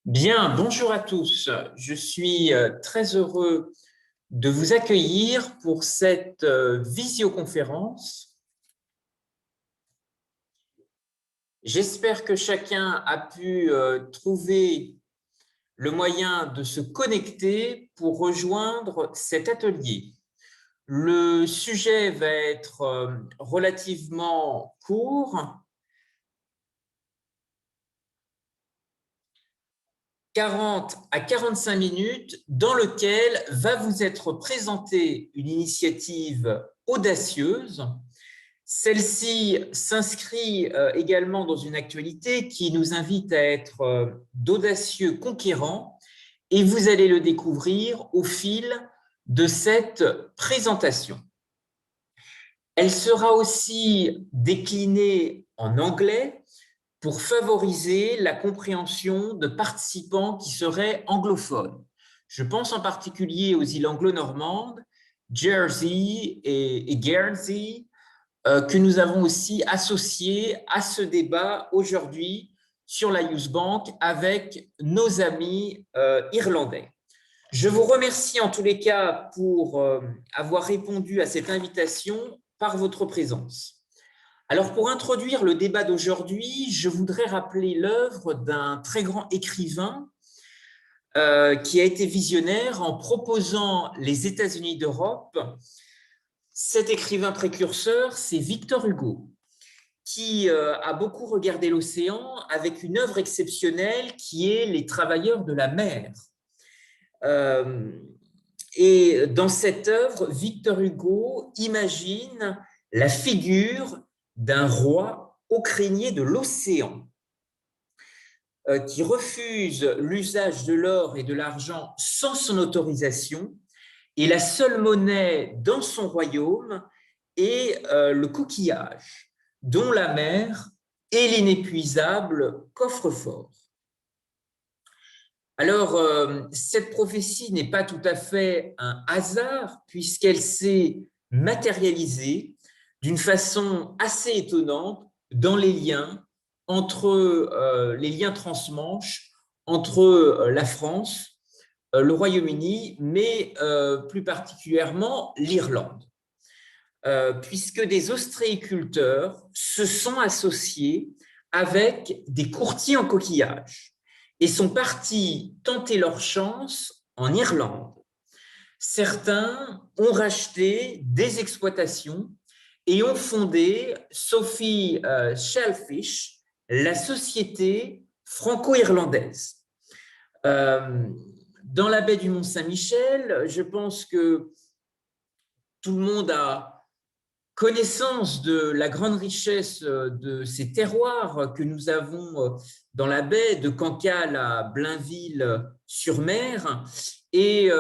Bien, bonjour à tous. Je suis très heureux de vous accueillir pour cette visioconférence. J'espère que chacun a pu trouver le moyen de se connecter pour rejoindre cet atelier. Le sujet va être relativement court, 40 à 45 minutes, dans lequel va vous être présentée une initiative audacieuse. Celle-ci s'inscrit également dans une actualité qui nous invite à être d'audacieux conquérants, et vous allez le découvrir au fil de cette présentation. Elle sera aussi déclinée en anglais pour favoriser la compréhension de participants qui seraient anglophones. Je pense en particulier aux îles anglo-normandes, Jersey et Guernsey, que nous avons aussi associés à ce débat aujourd'hui sur la Youth Bank avec nos amis irlandais. Je vous remercie en tous les cas pour avoir répondu à cette invitation par votre présence. Alors, pour introduire le débat d'aujourd'hui, je voudrais rappeler l'œuvre d'un très grand écrivain qui a été visionnaire en proposant les États-Unis d'Europe. Cet écrivain précurseur, c'est Victor Hugo, qui a beaucoup regardé l'océan avec une œuvre exceptionnelle qui est Les Travailleurs de la mer. Et dans cette œuvre, Victor Hugo imagine la figure d'un roi au crinier de l'océan qui refuse l'usage de l'or et de l'argent sans son autorisation, et la seule monnaie dans son royaume est le coquillage, dont la mer est l'inépuisable coffre-fort. Alors, cette prophétie n'est pas tout à fait un hasard, puisqu'elle s'est matérialisée d'une façon assez étonnante dans les liens entre les liens transmanche entre la France, le Royaume-Uni, mais plus particulièrement l'Irlande, puisque des ostréiculteurs se sont associés avec des courtiers en coquillage et sont partis tenter leur chance en Irlande. Certains ont racheté des exploitations et ont fondé Sophie Shellfish, la société franco-irlandaise. Dans la baie du Mont-Saint-Michel, je pense que tout le monde a connaissance de la grande richesse de ces terroirs que nous avons dans la baie, de Cancale à Blainville-sur-Mer, et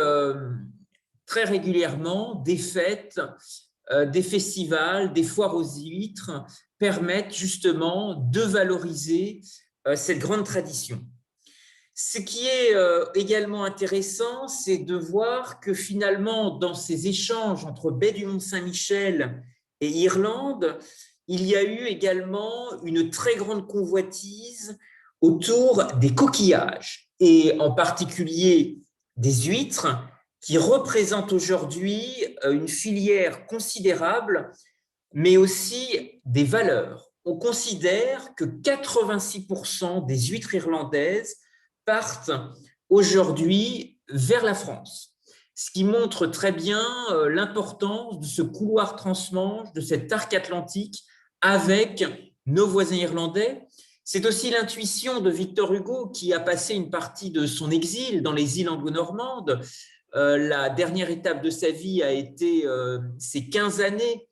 très régulièrement, des fêtes, des festivals, des foires aux huîtres permettent justement de valoriser cette grande tradition. Ce qui est également intéressant, c'est de voir que finalement, dans ces échanges entre baie du Mont-Saint-Michel et Irlande, il y a eu également une très grande convoitise autour des coquillages, et en particulier des huîtres, qui représentent aujourd'hui une filière considérable, mais aussi des valeurs. On considère que 86% des huîtres irlandaises partent aujourd'hui vers la France, ce qui montre très bien l'importance de ce couloir transmanche, de cet arc atlantique avec nos voisins irlandais. C'est aussi l'intuition de Victor Hugo, qui a passé une partie de son exil dans les îles anglo-normandes. La dernière étape de sa vie a été ces 15 années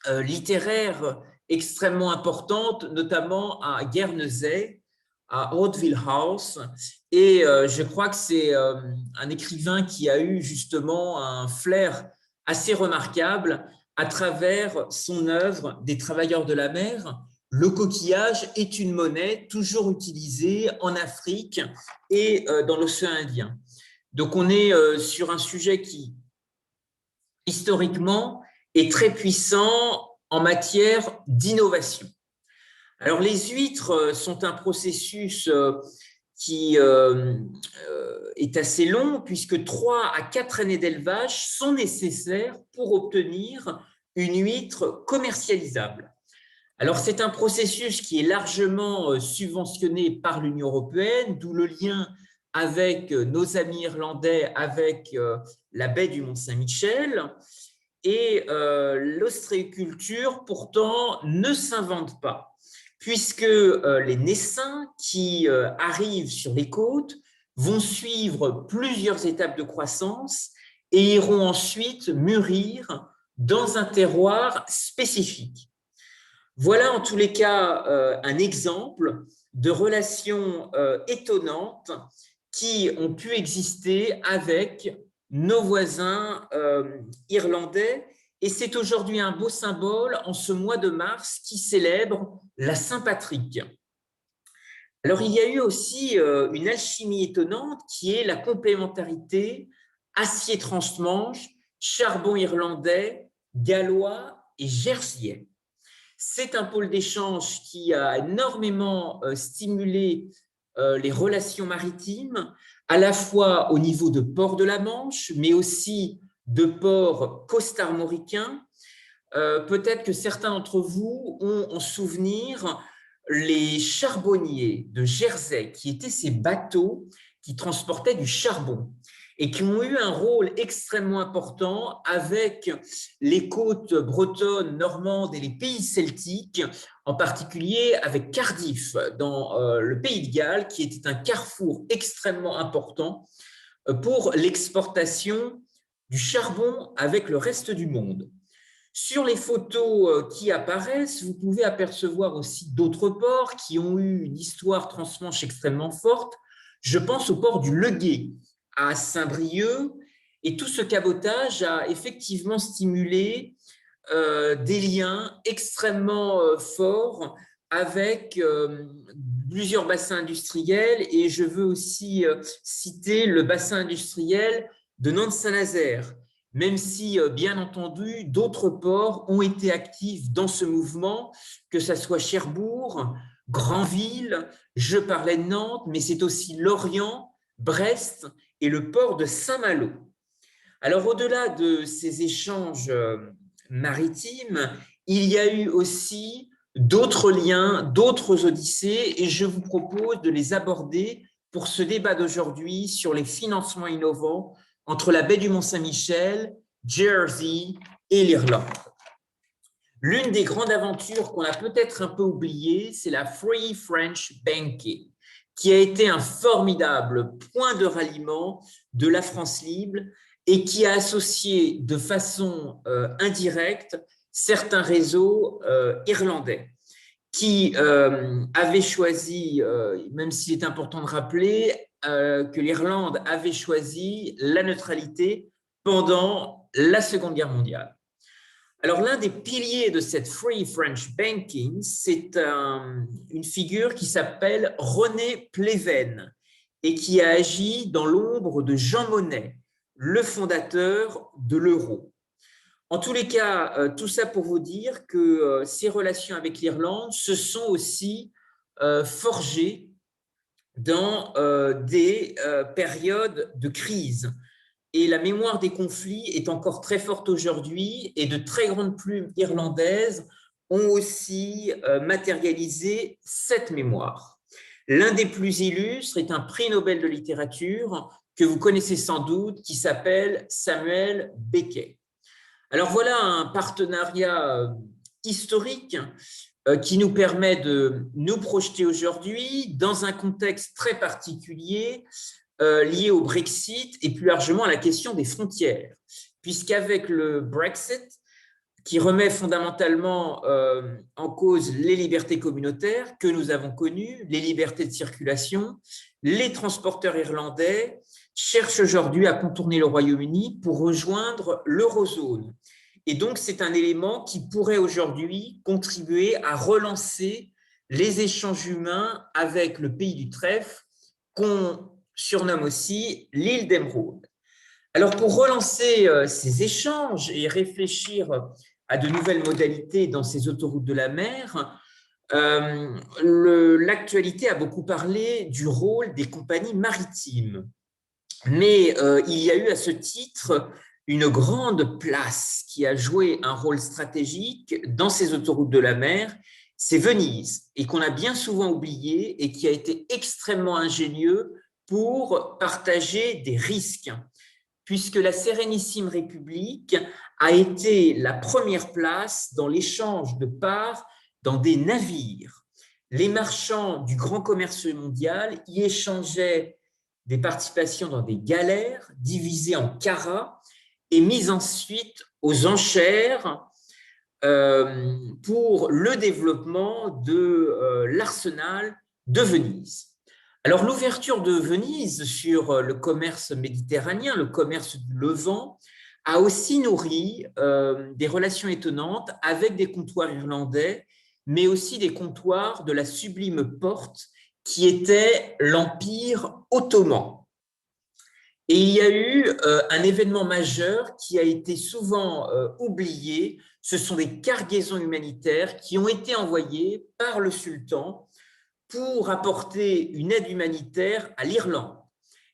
littéraires extrêmement importantes, notamment à Guernesey, à Hauteville House, et je crois que c'est un écrivain qui a eu justement un flair assez remarquable à travers son œuvre des Travailleurs de la mer. Le coquillage est une monnaie toujours utilisée en Afrique et dans l'océan Indien. Donc on est sur un sujet qui, historiquement, est très puissant en matière d'innovation. Alors, les huîtres sont un processus qui est assez long, puisque 3 à 4 années d'élevage sont nécessaires pour obtenir une huître commercialisable. Alors, c'est un processus qui est largement subventionné par l'Union européenne, d'où le lien avec nos amis irlandais, avec la baie du Mont-Saint-Michel. Et l'ostréiculture, pourtant, ne s'invente pas, puisque les naissins qui arrivent sur les côtes vont suivre plusieurs étapes de croissance et iront ensuite mûrir dans un terroir spécifique. Voilà en tous les cas un exemple de relations étonnantes qui ont pu exister avec nos voisins irlandais. Et c'est aujourd'hui un beau symbole en ce mois de mars qui célèbre la Saint-Patrick. Alors, il y a eu aussi une alchimie étonnante qui est la complémentarité acier transmanche, charbon irlandais, gallois et jerseyais. C'est un pôle d'échange qui a énormément stimulé les relations maritimes, à la fois au niveau de ports de la Manche, mais aussi de ports costarmoricains. Peut-être que certains d'entre vous ont en souvenir les charbonniers de Jersey, qui étaient ces bateaux qui transportaient du charbon et qui ont eu un rôle extrêmement important avec les côtes bretonnes, normandes et les pays celtiques, en particulier avec Cardiff, dans le pays de Galles, qui était un carrefour extrêmement important pour l'exportation du charbon avec le reste du monde. Sur les photos qui apparaissent, vous pouvez apercevoir aussi d'autres ports qui ont eu une histoire transmanche extrêmement forte. Je pense au port du Leguet à Saint-Brieuc, et tout ce cabotage a effectivement stimulé des liens extrêmement forts avec plusieurs bassins industriels, et je veux aussi citer le bassin industriel de Nantes-Saint-Nazaire, même si, bien entendu, d'autres ports ont été actifs dans ce mouvement, que ce soit Cherbourg, Granville, je parlais de Nantes, mais c'est aussi Lorient, Brest et le port de Saint-Malo. Alors, au-delà de ces échanges maritimes, il y a eu aussi d'autres liens, d'autres odyssées, et je vous propose de les aborder pour ce débat d'aujourd'hui sur les financements innovants entre la baie du Mont-Saint-Michel, Jersey et l'Irlande. L'une des grandes aventures qu'on a peut-être un peu oubliées, c'est la Free French Banking, qui a été un formidable point de ralliement de la France libre et qui a associé de façon indirecte certains réseaux irlandais qui avaient choisi, même s'il est important de rappeler, que l'Irlande avait choisi la neutralité pendant la Seconde Guerre mondiale. Alors, l'un des piliers de cette Free French Banking, c'est une figure qui s'appelle René Pleven et qui a agi dans l'ombre de Jean Monnet, le fondateur de l'euro. En tous les cas, tout ça pour vous dire que ces relations avec l'Irlande se sont aussi forgées dans des périodes de crise. Et la mémoire des conflits est encore très forte aujourd'hui, et de très grandes plumes irlandaises ont aussi matérialisé cette mémoire. L'un des plus illustres est un prix Nobel de littérature que vous connaissez sans doute, qui s'appelle Samuel Beckett. Alors voilà un partenariat historique qui nous permet de nous projeter aujourd'hui dans un contexte très particulier lié au Brexit et plus largement à la question des frontières, puisqu'avec le Brexit, qui remet fondamentalement en cause les libertés communautaires que nous avons connues, les libertés de circulation, les transporteurs irlandais cherchent aujourd'hui à contourner le Royaume-Uni pour rejoindre l'eurozone. Et donc, c'est un élément qui pourrait aujourd'hui contribuer à relancer les échanges humains avec le pays du trèfle, qu'on surnomme aussi l'île d'Émeraude. Alors, pour relancer ces échanges et réfléchir à de nouvelles modalités dans ces autoroutes de la mer, L'actualité a beaucoup parlé du rôle des compagnies maritimes, mais il y a eu à ce titre une grande place qui a joué un rôle stratégique dans ces autoroutes de la mer, c'est Venise, et qu'on a bien souvent oublié et qui a été extrêmement ingénieux pour partager des risques, puisque la Sérénissime République a été la première place dans l'échange de parts dans des navires. Les marchands du grand commerce mondial y échangeaient des participations dans des galères divisées en carats et mises ensuite aux enchères pour le développement de l'arsenal de Venise. Alors, l'ouverture de Venise sur le commerce méditerranéen, le commerce du Levant, a aussi nourri des relations étonnantes avec des comptoirs irlandais, mais aussi des comptoirs de la sublime porte qui était l'Empire ottoman. Et il y a eu un événement majeur qui a été souvent oublié, ce sont des cargaisons humanitaires qui ont été envoyées par le sultan pour apporter une aide humanitaire à l'Irlande.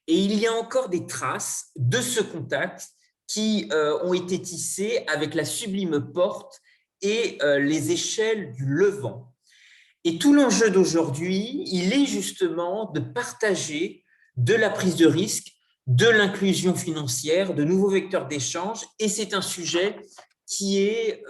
Et il y a encore des traces de ce contact qui ont été tissées avec la sublime porte et les échelles du Levant. Et tout l'enjeu d'aujourd'hui, il est justement de partager de la prise de risque, de l'inclusion financière, de nouveaux vecteurs d'échange, et c'est un sujet qui est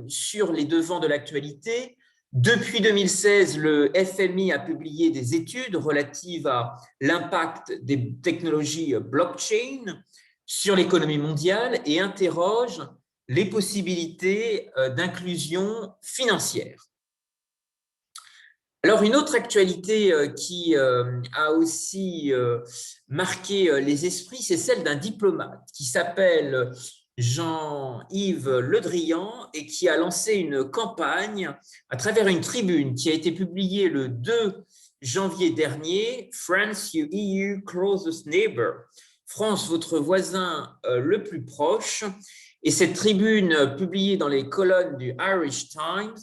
sur les devants de l'actualité. Depuis 2016, le FMI a publié des études relatives à l'impact des technologies blockchain sur l'économie mondiale et interroge les possibilités d'inclusion financière. Alors, une autre actualité qui a aussi marqué les esprits, c'est celle d'un diplomate qui s'appelle Jean-Yves Le Drian et qui a lancé une campagne à travers une tribune qui a été publiée le 2 janvier dernier, France, your EU closest neighbor, France, votre voisin le plus proche. Et cette tribune publiée dans les colonnes du Irish Times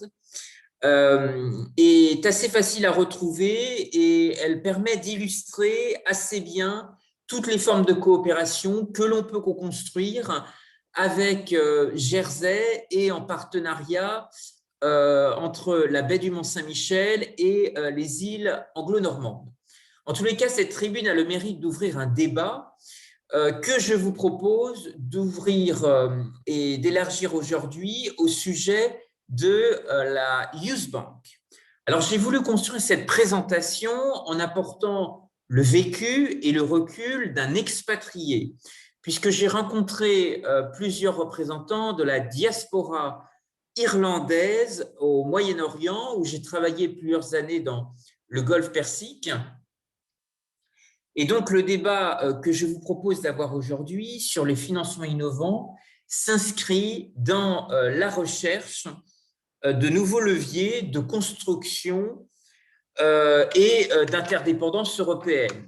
est assez facile à retrouver et elle permet d'illustrer assez bien toutes les formes de coopération que l'on peut co-construire avec Jersey et en partenariat entre la baie du Mont-Saint-Michel et les îles anglo-normandes. En tous les cas, cette tribune a le mérite d'ouvrir un débat que je vous propose d'ouvrir et d'élargir aujourd'hui au sujet de la Youth Bank. Alors, j'ai voulu construire cette présentation en apportant le vécu et le recul d'un expatrié, puisque j'ai rencontré plusieurs représentants de la diaspora irlandaise au Moyen-Orient, où j'ai travaillé plusieurs années dans le Golfe Persique. Et donc, le débat que je vous propose d'avoir aujourd'hui sur les financements innovants s'inscrit dans la recherche de nouveaux leviers de construction et d'interdépendance européenne.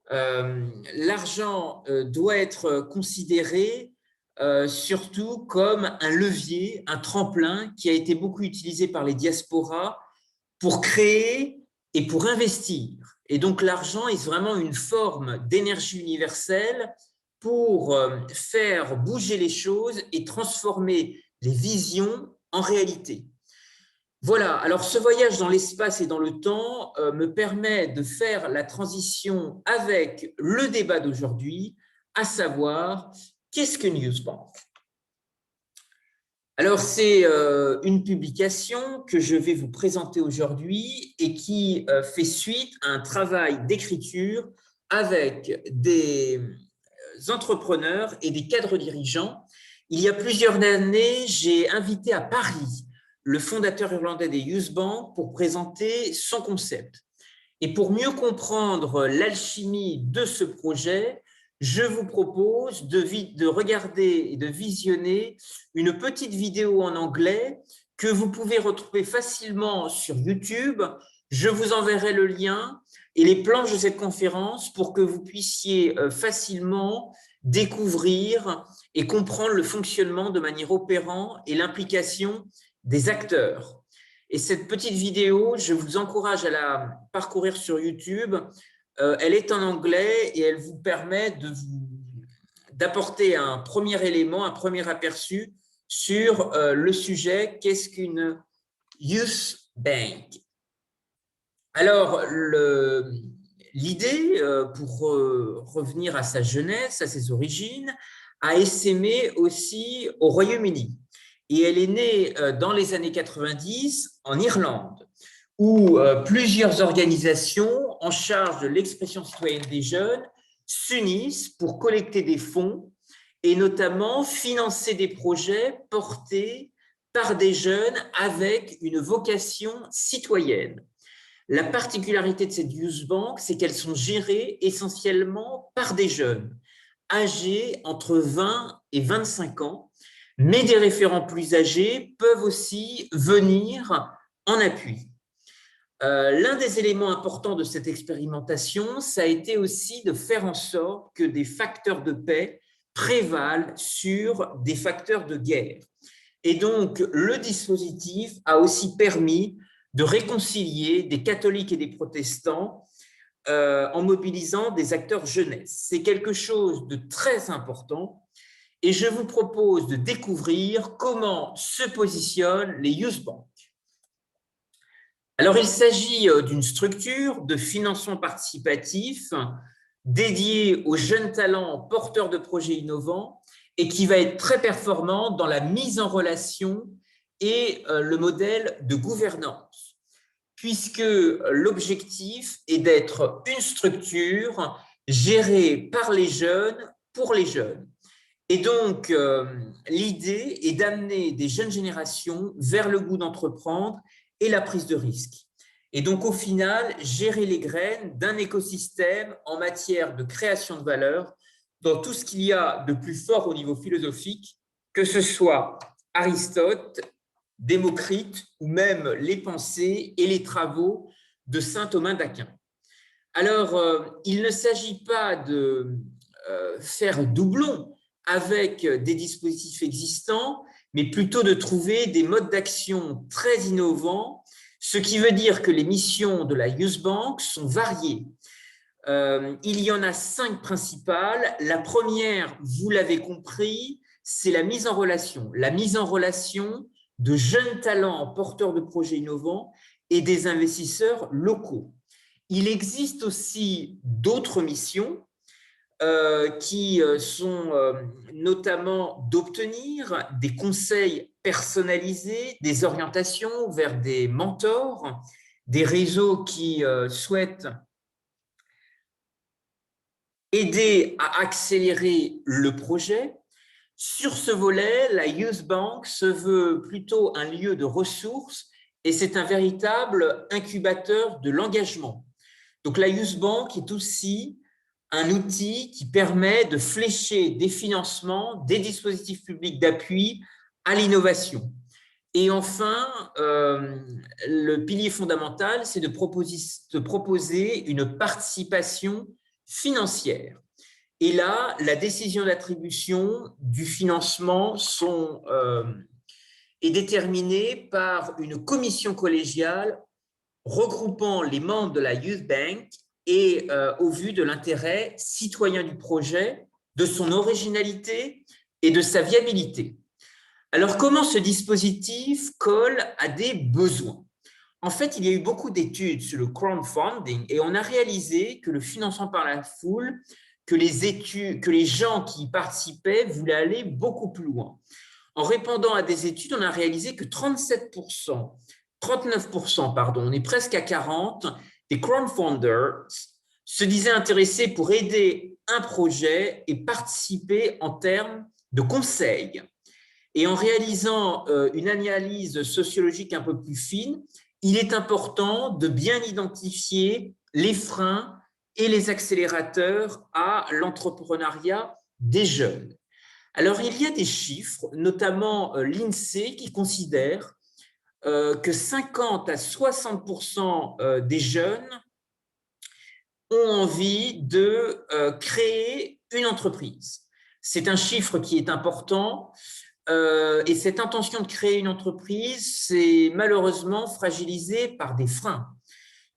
L'argent doit être considéré surtout comme un levier, un tremplin qui a été beaucoup utilisé par les diasporas pour créer et pour investir. Et donc, l'argent est vraiment une forme d'énergie universelle pour faire bouger les choses et transformer les visions en réalité. Voilà, alors ce voyage dans l'espace et dans le temps me permet de faire la transition avec le débat d'aujourd'hui, à savoir, qu'est-ce que Newsbank ? Alors, c'est une publication que je vais vous présenter aujourd'hui et qui fait suite à un travail d'écriture avec des entrepreneurs et des cadres dirigeants. Il y a plusieurs années, j'ai invité à Paris le fondateur irlandais des Youth Bank pour présenter son concept. Et pour mieux comprendre l'alchimie de ce projet, je vous propose de regarder et de visionner une petite vidéo en anglais que vous pouvez retrouver facilement sur YouTube. Je vous enverrai le lien et les planches de cette conférence pour que vous puissiez facilement découvrir et comprendre le fonctionnement de manière opérante et l'implication des acteurs. Et cette petite vidéo, je vous encourage à la parcourir sur YouTube. Elle est en anglais et elle vous permet d'apporter un premier élément, un premier aperçu sur le sujet « Qu'est-ce qu'une Youth Bank ?» Alors, l'idée, pour revenir à sa jeunesse, à ses origines, a essaimé aussi au Royaume-Uni. Et elle est née dans les années 90 en Irlande, où plusieurs organisations en charge de l'expression citoyenne des jeunes s'unissent pour collecter des fonds et notamment financer des projets portés par des jeunes avec une vocation citoyenne. La particularité de ces youth banks, c'est qu'elles sont gérées essentiellement par des jeunes âgés entre 20 et 25 ans, mais des référents plus âgés peuvent aussi venir en appui. L'un des éléments importants de cette expérimentation, ça a été aussi de faire en sorte que des facteurs de paix prévalent sur des facteurs de guerre. Et donc, le dispositif a aussi permis de réconcilier des catholiques et des protestants en mobilisant des acteurs jeunesse. C'est quelque chose de très important et je vous propose de découvrir comment se positionnent les youth banks. Alors, il s'agit d'une structure de financement participatif dédiée aux jeunes talents porteurs de projets innovants et qui va être très performant dans la mise en relation et le modèle de gouvernance, puisque l'objectif est d'être une structure gérée par les jeunes pour les jeunes. Et donc, l'idée est d'amener des jeunes générations vers le goût d'entreprendre et la prise de risque. Et donc, au final, gérer les graines d'un écosystème en matière de création de valeur dans tout ce qu'il y a de plus fort au niveau philosophique, que ce soit Aristote, Démocrite ou même les pensées et les travaux de saint Thomas d'Aquin. Alors, il ne s'agit pas de faire doublon avec des dispositifs existants, mais plutôt de trouver des modes d'action très innovants, ce qui veut dire que les missions de la Youth Bank sont variées. Il y en a 5 principales. La première, vous l'avez compris, c'est la mise en relation. La mise en relation de jeunes talents porteurs de projets innovants et des investisseurs locaux. Il existe aussi d'autres missions qui sont notamment d'obtenir des conseils personnalisés, des orientations vers des mentors, des réseaux qui souhaitent aider à accélérer le projet. Sur ce volet, la Youth Bank se veut plutôt un lieu de ressources et c'est un véritable incubateur de l'engagement. Donc la Youth Bank est aussi un outil qui permet de flécher des financements, des dispositifs publics d'appui à l'innovation. Et enfin, le pilier fondamental, c'est de proposer une participation financière. Et là, la décision d'attribution du financement est déterminée par une commission collégiale regroupant les membres de la Youth Bank et au vu de l'intérêt citoyen du projet, de son originalité et de sa viabilité. Alors, comment ce dispositif colle à des besoins? En fait, il y a eu beaucoup d'études sur le crowdfunding et on a réalisé que le financement par la foule, que les gens qui y participaient voulaient aller beaucoup plus loin. En répondant à des études, on a réalisé que 39%, pardon, on est presque à 40%, des crowdfunders se disaient intéressés pour aider un projet et participer en termes de conseils. Et en réalisant une analyse sociologique un peu plus fine, il est important de bien identifier les freins et les accélérateurs à l'entrepreneuriat des jeunes. Alors, il y a des chiffres, notamment l'INSEE, qui considère que 50 à 60% des jeunes ont envie de créer une entreprise. C'est un chiffre qui est important. Et cette intention de créer une entreprise, c'est malheureusement fragilisé par des freins.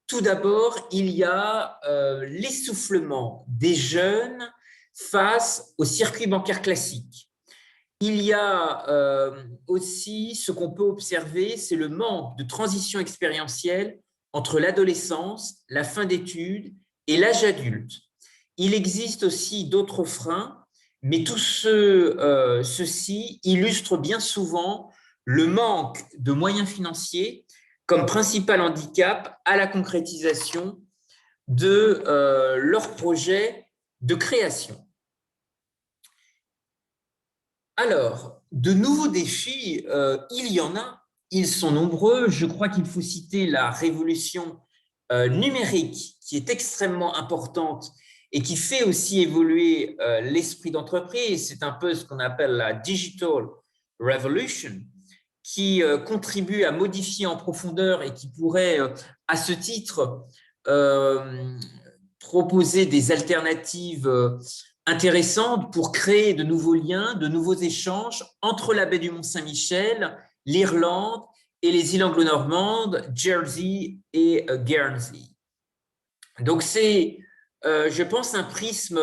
Tout d'abord, il y a l'essoufflement des jeunes face au circuit bancaire classique. Il y a aussi ce qu'on peut observer, c'est le manque de transition expérientielle entre l'adolescence, la fin d'études et l'âge adulte. Il existe aussi d'autres freins, mais ceux-ci illustrent bien souvent le manque de moyens financiers comme principal handicap à la concrétisation de leur projet de création. Alors, de nouveaux défis, il y en a, ils sont nombreux. Je crois qu'il faut citer la révolution numérique qui est extrêmement importante et qui fait aussi évoluer l'esprit d'entreprise. C'est un peu ce qu'on appelle la digital revolution qui contribue à modifier en profondeur et qui pourrait, à ce titre, proposer des alternatives intéressante pour créer de nouveaux liens, de nouveaux échanges entre la baie du Mont-Saint-Michel, l'Irlande et les îles anglo-normandes, Jersey et Guernsey. Donc c'est, je pense, un prisme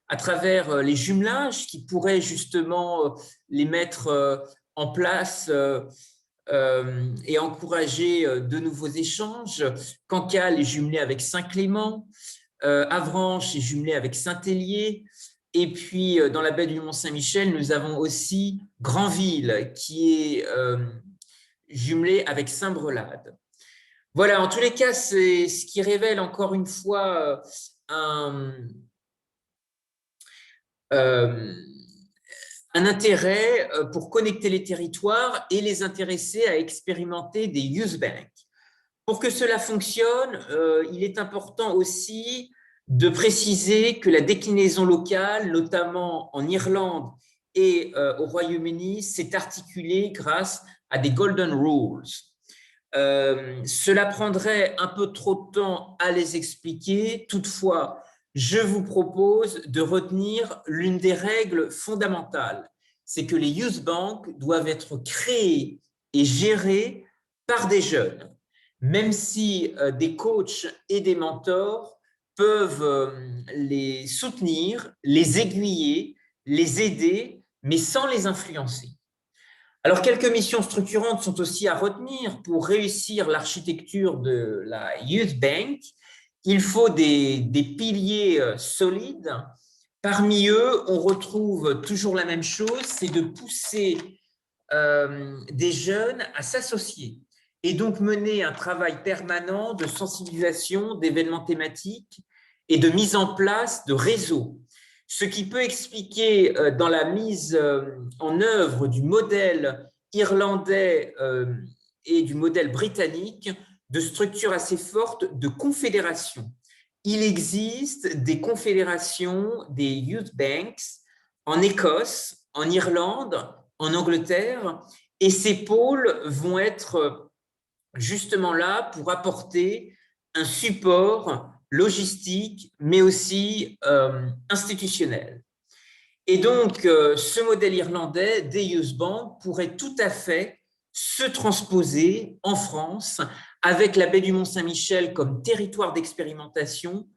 à travers les jumelages qui pourrait justement les mettre en place et encourager de nouveaux échanges. Cancale est jumelé avec Saint-Clément, Avranches est jumelé avec Saint-Hélier. Et puis, dans la baie du Mont-Saint-Michel, nous avons aussi Granville, qui est jumelé avec Saint-Brelade. Voilà, en tous les cas, c'est ce qui révèle encore une fois un intérêt pour connecter les territoires et les intéresser à expérimenter des youth banks. Pour que cela fonctionne, il est important aussi de préciser que la déclinaison locale, notamment en Irlande et au Royaume-Uni, s'est articulée grâce à des golden rules. Cela prendrait un peu trop de temps à les expliquer. Toutefois, je vous propose de retenir l'une des règles fondamentales. C'est que les youth banks doivent être créés et gérés par des jeunes, même si des coachs et des mentors peuvent les soutenir, les aiguiller, les aider, mais sans les influencer. Alors, quelques missions structurantes sont aussi à retenir pour réussir l'architecture de la Youth Bank. Il faut des piliers solides. Parmi eux, on retrouve toujours la même chose, c'est de pousser des jeunes à s'associer et donc mener un travail permanent de sensibilisation, d'événements thématiques et de mise en place de réseaux. Ce qui peut expliquer dans la mise en œuvre du modèle irlandais et du modèle britannique de structures assez fortes de confédérations. Il existe des confédérations, des youth banks en Écosse, en Irlande, en Angleterre, et ces pôles vont être justement là pour apporter un support logistique, mais aussi institutionnel. Et donc, ce modèle irlandais des Youth Bank pourrait tout à fait se transposer en France avec la baie du Mont-Saint-Michel comme territoire d'expérimentation,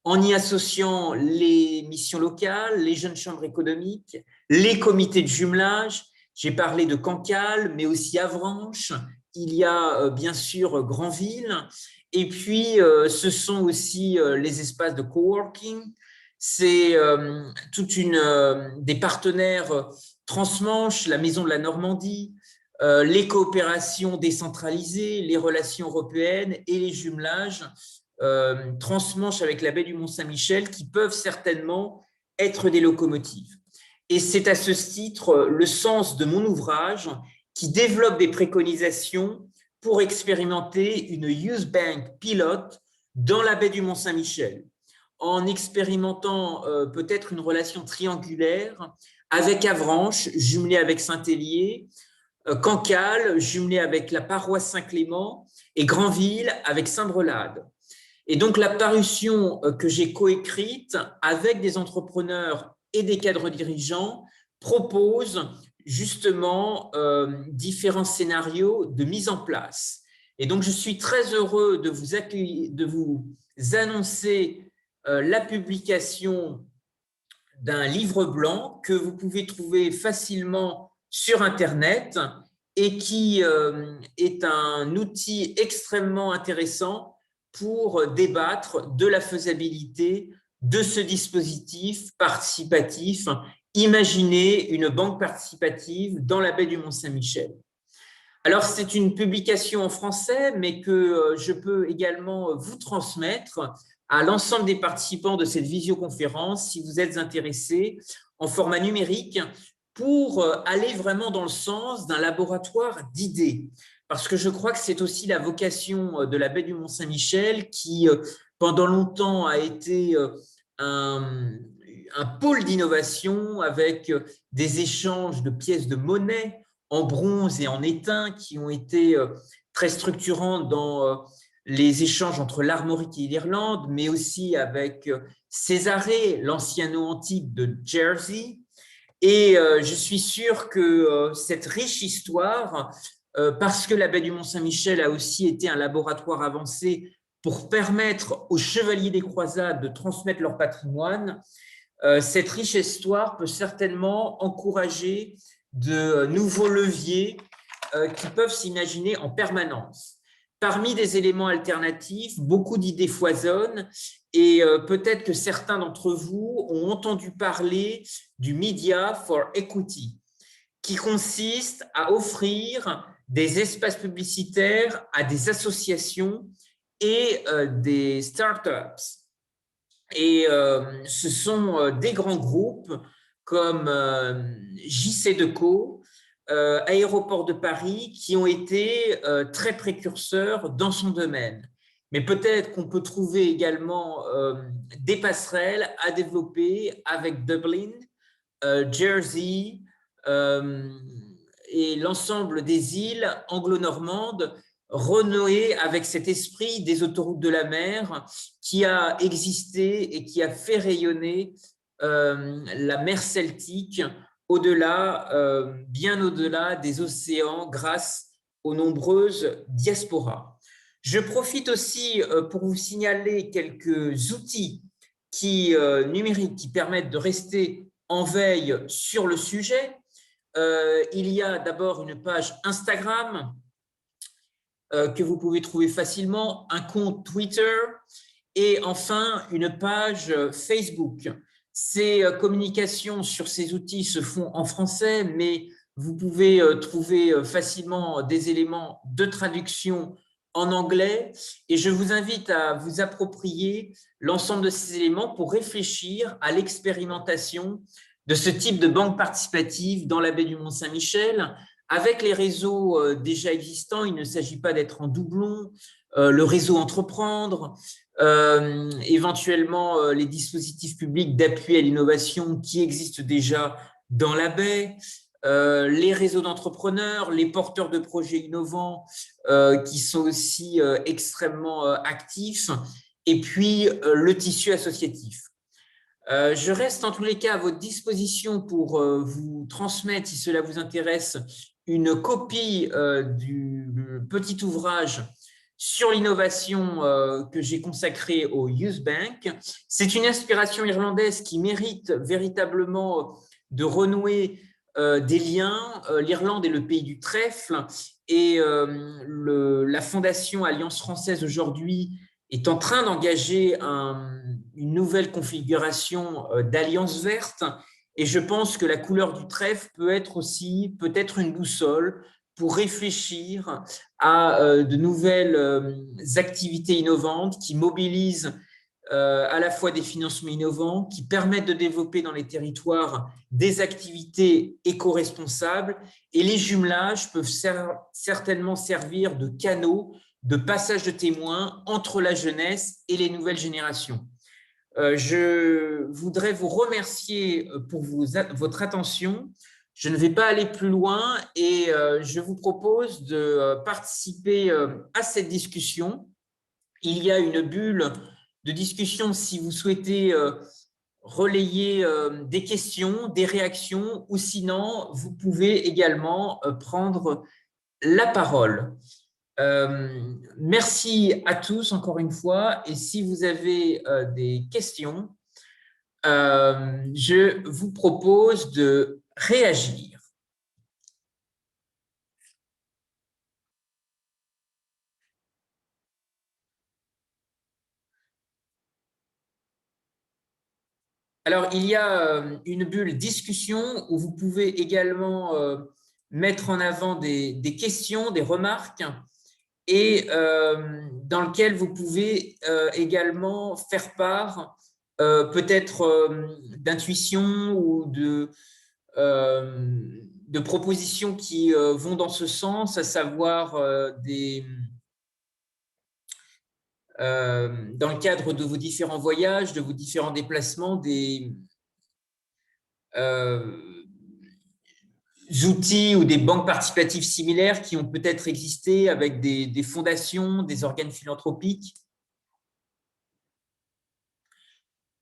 en y associant les missions locales, les jeunes chambres économiques, les comités de jumelage. J'ai parlé de Cancale, mais aussi Avranches. Il y a bien sûr Granville. Et puis, ce sont aussi les espaces de coworking. C'est des partenaires transmanche, la Maison de la Normandie, les coopérations décentralisées, les relations européennes et les jumelages transmanche avec la baie du Mont-Saint-Michel qui peuvent certainement être des locomotives. Et c'est à ce titre le sens de mon ouvrage qui développe des préconisations pour expérimenter une Youth Bank pilote dans la baie du Mont-Saint-Michel, en expérimentant peut-être une relation triangulaire avec Avranches, jumelée avec Saint-Hélier, Cancale, jumelée avec la paroisse Saint-Clément, et Granville avec Saint-Brelade. Et donc, la parution que j'ai coécrite avec des entrepreneurs et des cadres dirigeants propose justement différents scénarios de mise en place. Et donc, je suis très heureux de vous accueillir, de vous annoncer la publication d'un livre blanc que vous pouvez trouver facilement sur Internet et qui est un outil extrêmement intéressant pour débattre de la faisabilité de ce dispositif participatif. Imaginez une banque participative dans la baie du Mont-Saint-Michel. Alors, c'est une publication en français, mais que je peux également vous transmettre à l'ensemble des participants de cette visioconférence, si vous êtes intéressés, en format numérique, pour aller vraiment dans le sens d'un laboratoire d'idées. Parce que je crois que c'est aussi la vocation de la baie du Mont-Saint-Michel, qui, pendant longtemps, a été un pôle d'innovation avec des échanges de pièces de monnaie en bronze et en étain qui ont été très structurants dans les échanges entre l'Armorique et l'Irlande, mais aussi avec Césarée, l'ancien nom antique de Jersey. Et je suis sûr que cette riche histoire, parce que la baie du Mont-Saint-Michel a aussi été un laboratoire avancé pour permettre aux chevaliers des croisades de transmettre leur patrimoine, cette riche histoire peut certainement encourager de nouveaux leviers qui peuvent s'imaginer en permanence. Parmi des éléments alternatifs, beaucoup d'idées foisonnent et peut-être que certains d'entre vous ont entendu parler du Media for Equity, qui consiste à offrir des espaces publicitaires à des associations et des startups. Et ce sont des grands groupes comme JC Aéroport de Paris, qui ont été très précurseurs dans son domaine. Mais peut-être qu'on peut trouver également des passerelles à développer avec Dublin, Jersey et l'ensemble des îles anglo-normandes renouées avec cet esprit des autoroutes de la mer qui a existé et qui a fait rayonner la mer Celtique au-delà, bien au-delà des océans grâce aux nombreuses diasporas. Je profite aussi pour vous signaler quelques outils numériques qui permettent de rester en veille sur le sujet. Il y a d'abord une page Instagram que vous pouvez trouver facilement, un compte Twitter et enfin une page Facebook. Ces communications sur ces outils se font en français, mais vous pouvez trouver facilement des éléments de traduction en anglais et je vous invite à vous approprier l'ensemble de ces éléments pour réfléchir à l'expérimentation de ce type de banque participative dans la baie du Mont-Saint-Michel. Avec les réseaux déjà existants, il ne s'agit pas d'être en doublon, le réseau Entreprendre, éventuellement les dispositifs publics d'appui à l'innovation qui existent déjà dans la baie, les réseaux d'entrepreneurs, les porteurs de projets innovants qui sont aussi extrêmement actifs, et puis le tissu associatif. Je reste en tous les cas à votre disposition pour vous transmettre, si cela vous intéresse, une copie du petit ouvrage sur l'innovation que j'ai consacré au Youth Bank. C'est une inspiration irlandaise qui mérite véritablement de renouer des liens. L'Irlande est le pays du trèfle et la Fondation Alliance française aujourd'hui est en train d'engager une nouvelle configuration d'alliance verte et je pense que la couleur du trèfle peut être aussi peut-être une boussole pour réfléchir à de nouvelles activités innovantes qui mobilisent à la fois des financements innovants, qui permettent de développer dans les territoires des activités éco-responsables et les jumelages peuvent certainement servir de canaux de passage de témoins entre la jeunesse et les nouvelles générations. Je voudrais vous remercier pour votre attention. Je ne vais pas aller plus loin et je vous propose de participer à cette discussion. Il y a une bulle de discussion si vous souhaitez relayer des questions, des réactions, ou sinon, vous pouvez également prendre la parole. Merci à tous encore une fois, et si vous avez des questions, je vous propose de réagir. Alors, il y a une bulle discussion où vous pouvez également mettre en avant des questions, des remarques, et dans lequel vous pouvez également faire part peut-être d'intuitions ou de propositions qui vont dans ce sens, à savoir dans le cadre de vos différents voyages, de vos différents déplacements, des outils ou des banques participatives similaires qui ont peut-être existé avec des fondations, des organes philanthropiques.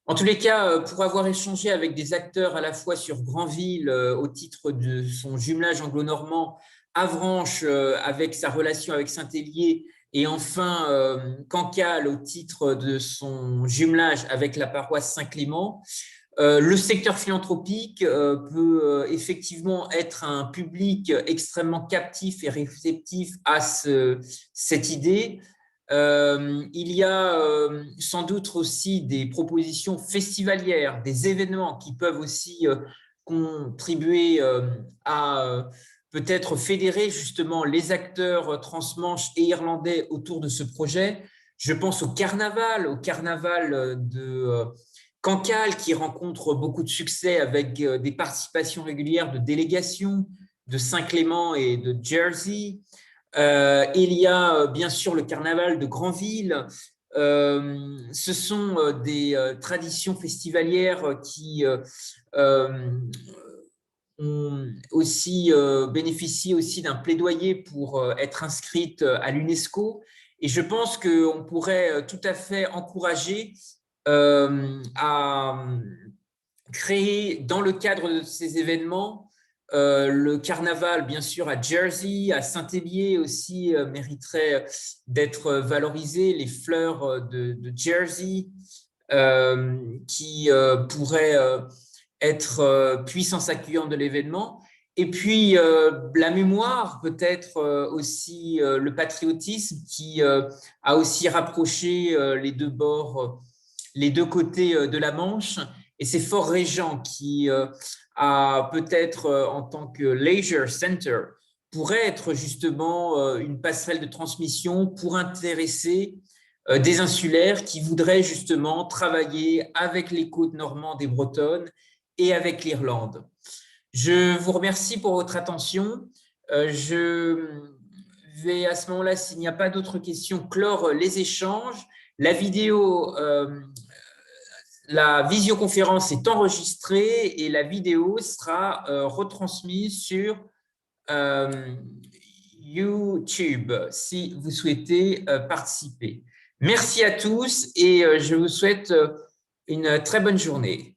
En tous les cas, pour avoir échangé avec des acteurs à la fois sur Granville au titre de son jumelage anglo-normand, Avranches avec sa relation avec Saint-Hélier, et enfin Cancale au titre de son jumelage avec la paroisse Saint-Clément, le secteur philanthropique peut effectivement être un public extrêmement captif et réceptif à cette idée. Il y a sans doute aussi des propositions festivalières, des événements qui peuvent aussi contribuer à peut-être fédérer justement les acteurs transmanche et irlandais autour de ce projet. Je pense au carnaval de Cancale qui rencontre beaucoup de succès avec des participations régulières de délégations de Saint-Clément et de Jersey. Il y a bien sûr le carnaval de Granville. Ce sont des traditions festivalières qui ont aussi bénéficié aussi d'un plaidoyer pour être inscrites à l'UNESCO. Et je pense qu'on pourrait tout à fait encourager à créer dans le cadre de ces événements le carnaval, bien sûr, à Jersey, à Saint-Hélier aussi mériterait d'être valorisé, les fleurs de Jersey qui pourraient être puissance accueillante de l'événement. Et puis la mémoire, peut-être aussi le patriotisme qui a aussi rapproché les deux bords, les deux côtés de la Manche. Et c'est Fort Régent qui a peut-être en tant que leisure center pourrait être justement une passerelle de transmission pour intéresser des insulaires qui voudraient justement travailler avec les côtes normandes et bretonnes et avec l'Irlande. Je vous remercie pour votre attention. Je vais à ce moment-là, s'il n'y a pas d'autres questions, clore les échanges. La vidéo, la visioconférence est enregistrée et la vidéo sera retransmise sur YouTube si vous souhaitez participer. Merci à tous et je vous souhaite une très bonne journée.